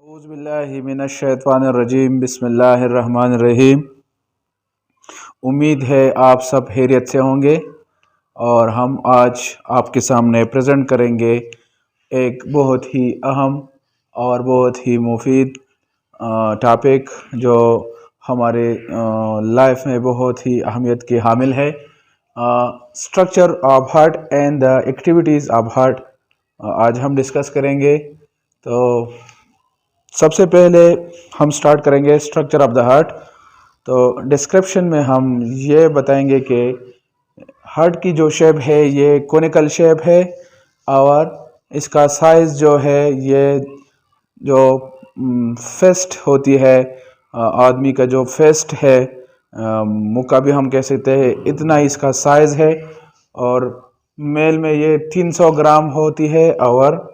औज़ुबिल्लाहिमिनश्शैतानिर्रजीम बिस्मिल्लाहिर्रहमानिर्रहीम। उम्मीद है आप सब खैरियत से होंगे और हम आज आपके सामने प्रेजेंट करेंगे एक बहुत ही अहम और बहुत ही मुफीद टॉपिक जो हमारे लाइफ में बहुत ही अहमियत की हामिल है। Structure of heart and the activities of heart आज हम डिस्कस करेंगे। तो सबसे पहले हम स्टार्ट करेंगे स्ट्रक्चर ऑफ द हार्ट। तो डिस्क्रिप्शन में हम ये बताएंगे कि हार्ट की जो शेप है ये कोनिकल शेप है और इसका साइज़ जो है ये जो फेस्ट होती है आदमी का जो फेस्ट है मुक्का भी हम कह सकते हैं, इतना इसका साइज़ है और मेल में ये 300 ग्राम होती है और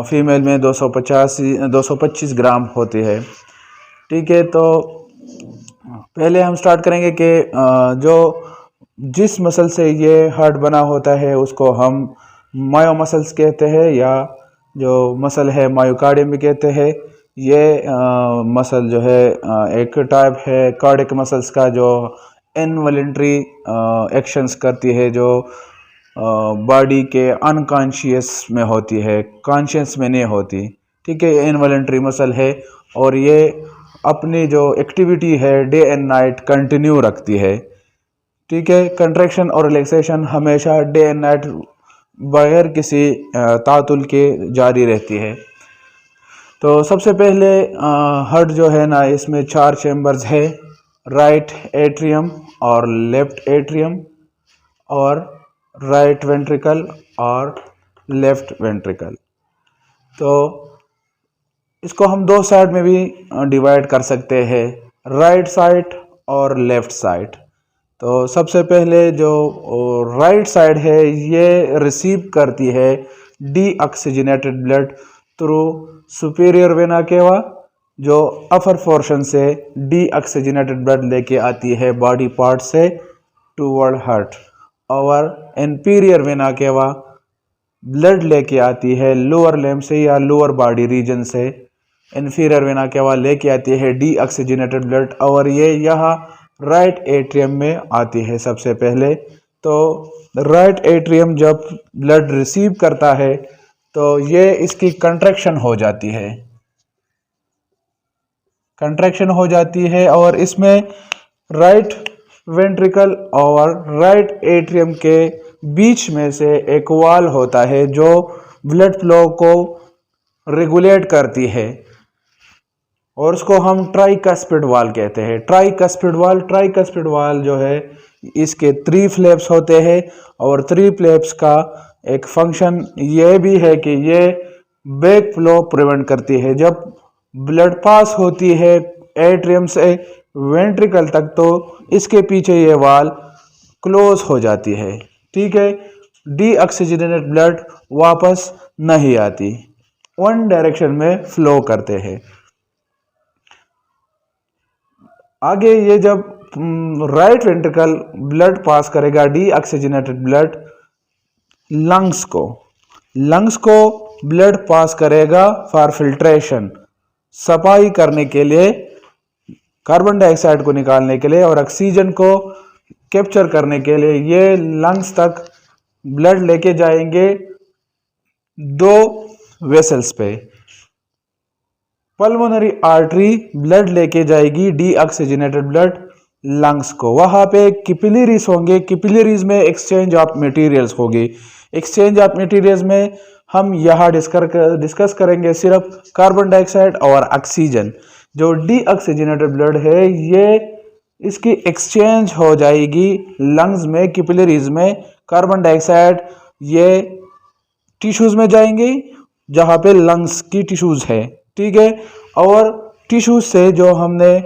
फीमेल में 225 ग्राम होती है। ठीक है, तो पहले हम स्टार्ट करेंगे कि जो जिस मसल से ये हार्ट बना होता है उसको हम मायो मसल्स कहते हैं या जो मसल है मायोकार्डियम भी कहते हैं। ये मसल जो है एक टाइप है कार्डियक मसल्स का जो इनवॉलंटरी एक्शंस करती है, जो बॉडी के अनकॉन्शियस में होती है, कॉन्शियस में नहीं होती। ठीक है, इनवॉलंटरी मसल है और ये अपनी जो एक्टिविटी है डे एंड नाइट कंटिन्यू रखती है। ठीक है, कंट्रैक्शन और रिलैक्सेशन हमेशा डे एंड नाइट बगैर किसी तातुल के जारी रहती है। तो सबसे पहले हार्ट जो है ना, इसमें 4 चैम्बर्स है, राइट एट्रियम और लेफ्ट एट्रियम और राइट वेंट्रिकल और लेफ्ट वेंट्रिकल। तो इसको हम 2 साइड में भी डिवाइड कर सकते हैं, राइट साइड और लेफ्ट साइड। तो सबसे पहले जो राइट साइड है ये रिसीव करती है deoxygenated blood through superior vena cava, जो अपर पोर्शन से डीऑक्सीजनेटेड ब्लड लेके आती है बॉडी पार्ट से टूवर्ड हार्ट, और इंफीरियर वेना केवा ब्लड लेके आती है लोअर लिम्ब से या लोअर बॉडी रीजन से। इंफीरियर वेना केवा लेके आती है डीऑक्सीजनेटेड ब्लड और ये यहाँ राइट एट्रियम में आती है सबसे पहले। तो राइट एट्रियम जब ब्लड रिसीव करता है तो ये इसकी कंट्रैक्शन हो जाती है, और इसमें राइट वेंट्रिकल और राइट एट्रियम के बीच में से एक वॉल होता है जो ब्लड फ्लो को रेगुलेट करती है और उसको हम ट्राइकस्पिड वॉल कहते हैं। ट्राइकस्पिड वॉल जो है इसके 3 फ्लैप्स होते हैं और 3 फ्लैप्स का एक फंक्शन ये भी है कि ये बैक फ्लो प्रिवेंट करती है। जब ब्लड पास होती है एट्रियम से वेंट्रिकल तक तो इसके पीछे ये वॉल क्लोज हो जाती है। ठीक है, डीऑक्सीजनेटेड ब्लड वापस नहीं आती, वन डायरेक्शन में फ्लो करते हैं। आगे ये जब राइट वेंट्रिकल ब्लड पास करेगा डीऑक्सीजनेटेड ब्लड लंग्स को ब्लड पास करेगा फॉर फिल्ट्रेशन, सफाई करने के लिए, कार्बन डाइऑक्साइड को निकालने के लिए और ऑक्सीजन को कैप्चर करने के लिए। ये लंग्स तक ब्लड लेके जाएंगे 2 वेसल्स पे। पल्मोनरी आर्टरी ब्लड लेके जाएगी डीऑक्सीजनेटेड ब्लड लंग्स को, वहां पे कैपिलरीज होंगे, कैपिलरीज में एक्सचेंज ऑफ मटेरियल्स होगी। एक्सचेंज ऑफ मटेरियल्स में हम यहाँ डिस्कस करेंगे सिर्फ कार्बन डाइऑक्साइड और ऑक्सीजन। जो डीऑक्सीजनेटेड ब्लड है ये इसकी एक्सचेंज हो जाएगी लंग्स में, कैपिलरीज में। कार्बन डाइऑक्साइड ये टिश्यूज में जाएंगे जहां पे लंग्स की टिश्यूज है। ठीक है, और टिश्यूज से जो हमने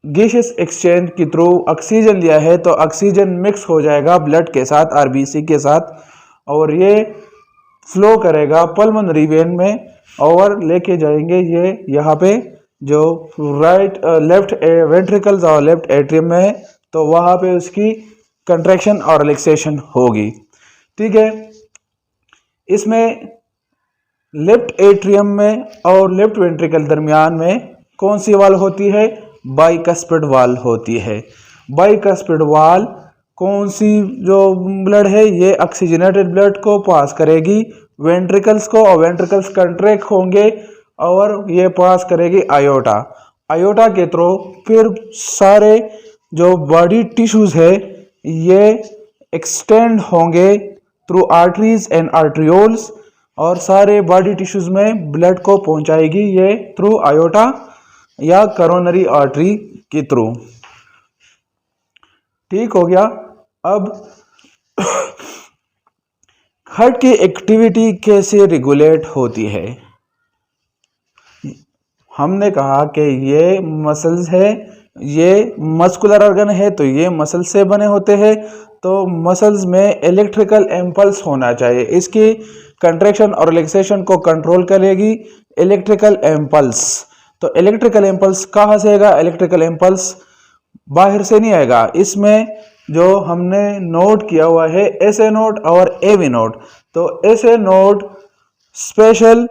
गैसियस एक्सचेंज के थ्रू ऑक्सीजन लिया है तो ऑक्सीजन मिक्स हो जाएगा ब्लड के साथ, आरबीसी के साथ, और ये फ्लो करेगा पल्मोनरी वेन में और लेके जाएंगे ये यहाँ पे जो लेफ्ट वेंट्रिकल्स और लेफ्ट एट्रियम में है, तो वहाँ पे उसकी कंट्रैक्शन और रिलैक्सेशन होगी। ठीक है, इसमें लेफ्ट एट्रियम में और लेफ्ट वेंट्रिकल दरमियान में कौन सी वाल होती है? बाइकस्पिड वाल होती है। बाइकस्पिड वाल कौन सी जो ब्लड है ये ऑक्सीजनेटेड ब्लड को पास करेगी वेंट्रिकल्स को, और वेंट्रिकल्स कंट्रैक्ट होंगे और ये पास करेगी आयोटा। आयोटा के थ्रू फिर सारे जो बॉडी टिश्यूज है ये एक्सटेंड होंगे थ्रू आर्टरीज एंड आर्ट्रियोल्स, और सारे बॉडी टिश्यूज में ब्लड को पहुंचाएगी ये थ्रू आयोटा या करोनरी आर्टरी के थ्रू। ठीक हो गया। अब हार्ट की एक्टिविटी कैसे रेगुलेट होती है? हमने कहा कि ये मसल्स है, ये मस्कुलर ऑर्गन है तो ये मसल से बने होते हैं, तो मसल्स में इलेक्ट्रिकल इम्पल्स होना चाहिए। इसकी कंट्रैक्शन और रिलैक्सेशन को कंट्रोल करेगी इलेक्ट्रिकल इम्पल्स। तो इलेक्ट्रिकल इम्पल्स कहाँ से आएगा? इलेक्ट्रिकल इम्पल्स बाहर से नहीं आएगा। इसमें जो हमने नोट किया हुआ है एसए नोड और एवी नोड, तो SA node special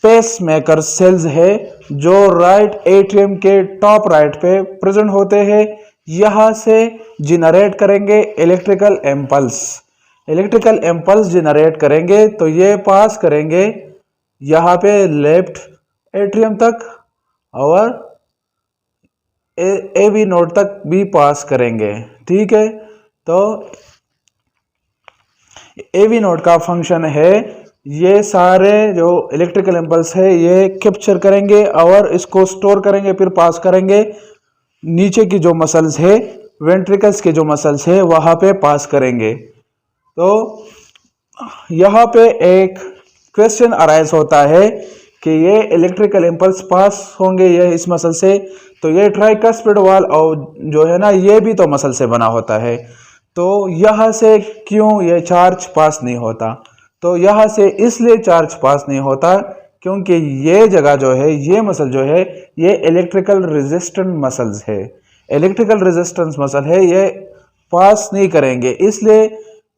pacemaker cells है जो राइट एट्रियम के टॉप राइट पे प्रेजेंट होते हैं। यहां से जनरेट करेंगे electrical impulse. Electrical impulse generate करेंगे तो ये पास करेंगे यहाँ पे लेफ्ट एट्रियम तक और एवी नोड तक भी पास करेंगे। ठीक है, तो एवी नोड का फंक्शन है ये सारे जो इलेक्ट्रिकल इम्पल्स है ये कैप्चर करेंगे और इसको स्टोर करेंगे, फिर पास करेंगे नीचे की जो मसल्स है वेंट्रिकल्स के जो मसल्स है वहां पे पास करेंगे। तो यहाँ पे एक क्वेश्चन अराइज होता है कि ये इलेक्ट्रिकल इम्पल्स पास होंगे ये इस मसल से, तो ये ट्राइकस्पिड वाल और जो है ना ये भी तो मसल से बना होता है, तो यहाँ से क्यों ये चार्ज पास नहीं होता? तो यहाँ से इसलिए चार्ज पास नहीं होता क्योंकि ये जगह जो है ये मसल जो है ये इलेक्ट्रिकल रेजिस्टेंट मसल्स है, इलेक्ट्रिकल रेजिस्टेंस मसल है, ये पास नहीं करेंगे। इसलिए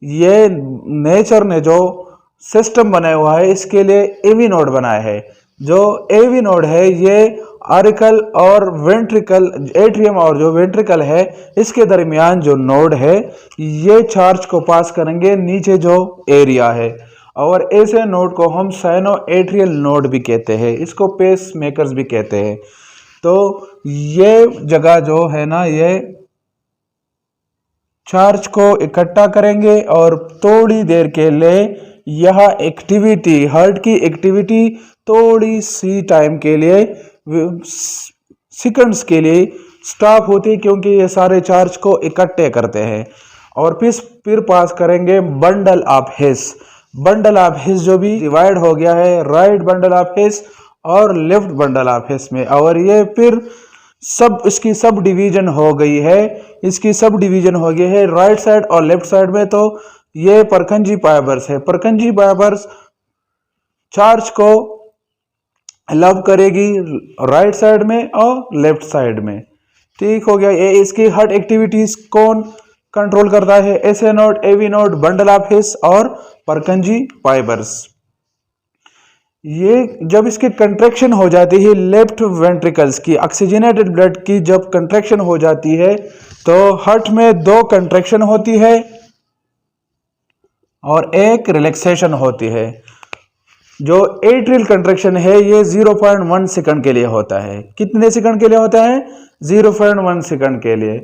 ये नेचर ने जो सिस्टम बनाया हुआ है इसके लिए एवी नोड बनाया है। जो एवी नोड है ये आरिकल और वेंट्रिकल, एट्रियम और जो वेंट्रिकल है इसके दरमियान जो नोड है ये चार्ज को पास करेंगे नीचे जो एरिया है, और ऐसे नोड को हम साइनो एट्रियल नोड भी कहते हैं, इसको पेस मेकर्स भी कहते हैं। तो ये जगह जो है ना ये चार्ज को इकट्ठा करेंगे और थोड़ी देर के लिए यह एक्टिविटी, हार्ट की एक्टिविटी थोड़ी सी टाइम के लिए, सेकंड्स के लिए स्टॉप होती है क्योंकि ये सारे चार्ज को इकट्ठे करते हैं, और फिर पास करेंगे bundle of his. Bundle of हिस जो भी डिवाइड हो गया है राइट बंडल ऑफ हिस और लेफ्ट बंडल ऑफ हिस में, और ये फिर सब इसकी सब डिवीजन हो गई है, इसकी सब डिवीजन हो गई है राइट साइड और लेफ्ट साइड में। तो ये परखंजी फाइबर्स है, परखंजी फाइबर्स चार्ज को लव करेगी राइट साइड में और लेफ्ट साइड में। ठीक हो गया। ये इसकी हार्ट एक्टिविटीज कौन कंट्रोल करता है? SA node, AV node, bundle of His और परखंजी फाइबर्स। ये जब इसकी कंट्रैक्शन हो जाती है लेफ्ट वेंट्रिकल्स की, ऑक्सीजनेटेड ब्लड की जब कंट्रैक्शन हो जाती है तो हार्ट में दो कंट्रैक्शन होती है और एक रिलैक्सेशन होती है। जो एट्रियल कंट्रैक्शन है ये 0.1 सेकंड के लिए होता है। कितने सेकंड के लिए होता है? 0.1 सेकंड के लिए।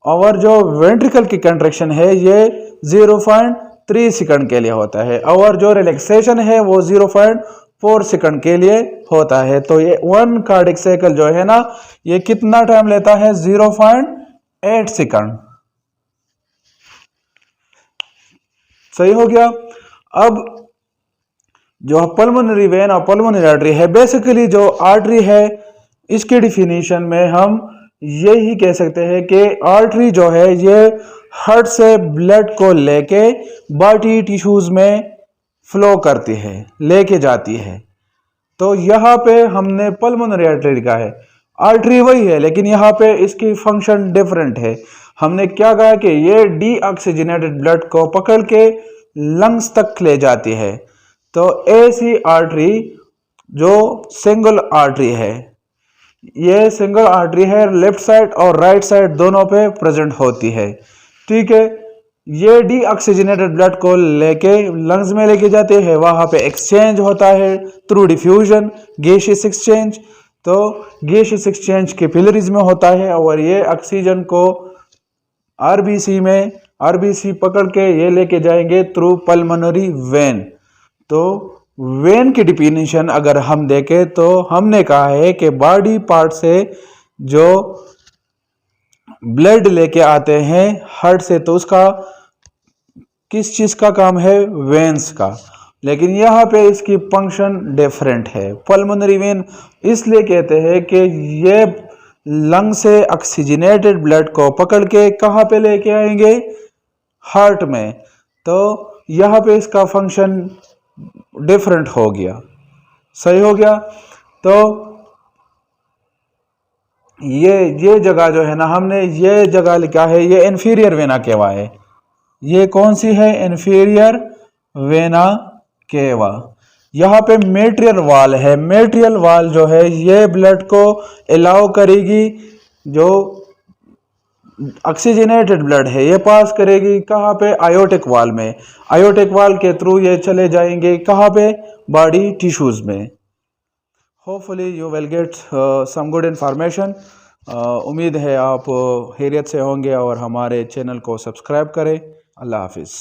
और जो वेंट्रिकल की कंट्रैक्शन है ये 0.3 सेकंड के लिए होता है, और जो रिलैक्सेशन है वो 0.4 सेकंड के लिए होता है। तो ये 1 कार्डिक साइकिल जो है ना ये कितना टाइम लेता है? 0.8 सेकंड। सही हो गया। अब जो पल्मोनरी वेन और पल्मोनरी आर्टरी है, बेसिकली जो आर्टरी है इसकी डिफिनीशन में हम यही कह सकते हैं कि आर्टरी जो है ये हार्ट से ब्लड को लेके बॉडी टिश्यूज में फ्लो करती है, लेके जाती है। तो यहाँ पे हमने पल्मोनरी आर्टरी लिखा है, आर्टरी वही है लेकिन यहाँ पे इसकी फंक्शन डिफरेंट है। हमने क्या कहा कि ये डीऑक्सीजनेटेड ब्लड को पकड़ के लंग्स तक ले जाती है। तो AC आर्टरी जो सिंगल आर्टरी है, ये सिंगल आर्टरी है, लेफ्ट साइड और राइट साइड दोनों पे प्रेजेंट होती है। ठीक है, ये डीऑक्सीजनेटेड ब्लड को लेके लंग्स में लेके जाते हैं, वहां पे एक्सचेंज होता है थ्रू डिफ्यूजन, गैसियस एक्सचेंज। तो गैसियस एक्सचेंज कैपिलरीज में होता है और ये ऑक्सीजन को आरबीसी पकड़ के ये लेके जाएंगे थ्रू पल्मोनरी वेन। तो वेन की डिफिनीशन अगर हम देखें तो हमने कहा है कि बॉडी पार्ट से जो ब्लड लेके आते हैं हार्ट से, तो उसका किस चीज का काम है? वेन्स का। लेकिन यहाँ पे इसकी फंक्शन डिफरेंट है। पल्मोनरी वेन इसलिए कहते हैं कि ये लंग से ऑक्सीजनेटेड ब्लड को पकड़ के कहाँ पे लेके आएंगे? हार्ट में। तो यहाँ पे इसका फंक्शन डिफरेंट हो गया। सही हो गया। तो ये जगह जो है ना, हमने ये जगह लिखा है, ये इंफीरियर वेना केवा है। ये कौन सी है? Inferior vena cava. यहाँ पे मेट्रियल वाल है। मेट्रियल वाल जो है ये ब्लड को अलाउ करेगी, जो ऑक्सीजनेटेड ब्लड है ये पास करेगी कहाँ पे? आयोटिक वाल में। आयोटिक वाल के थ्रू ये चले जाएंगे कहाँ पे? बॉडी टिश्यूज में। Hopefully you will get some good information. उम्मीद है आप खैरियत से होंगे और हमारे चैनल को सब्सक्राइब करें। अल्लाह हाफिज़।